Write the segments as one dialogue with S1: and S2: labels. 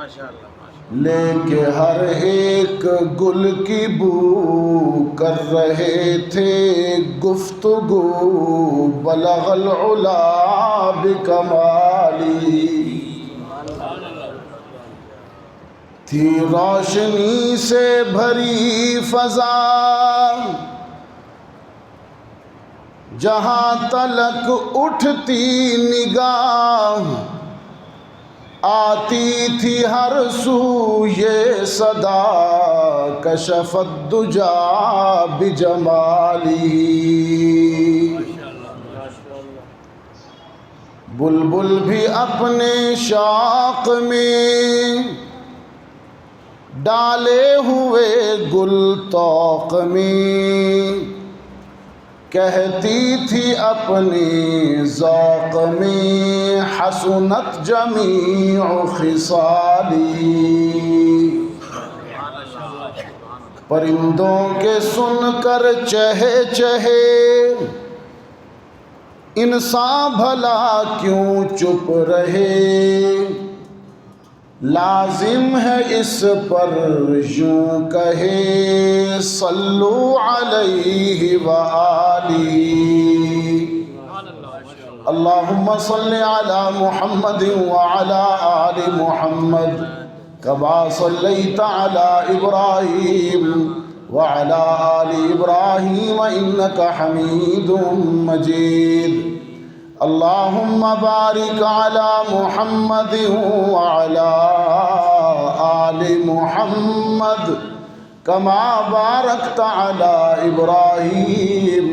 S1: لے کے ہر ایک گل کی بو کر رہے تھے گفتگو، بلغ العلا بکمالی، تھی روشنی سے بھری فضا، جہاں تلک اٹھتی نگاہ، آتی تھی ہر سو یہ صدا، کشف الدجا بجمالی۔ بلبل بھی اپنے شوق میں ڈالے ہوئے گل طوق میں، کہتی تھی اپنے ذوق میں حسنت جمیع خصالی۔ پرندوں کے سن کر چہے چہے، انسان بھلا کیوں چپ رہے، لازم ہے اس پر یوں کہے صلو علیہ وآلہ۔ اللہم صل علی محمد وعلی آل محمد کما صلیت علی ابراہیم وعلی آل ابراہیم انک حمید مجید۔ اللہم بارک علی محمد وعلی آل محمد کما بارکت علی ابراہیم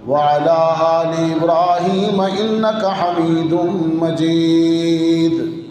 S1: وعلی آل ابراہیم انک حمید مجید۔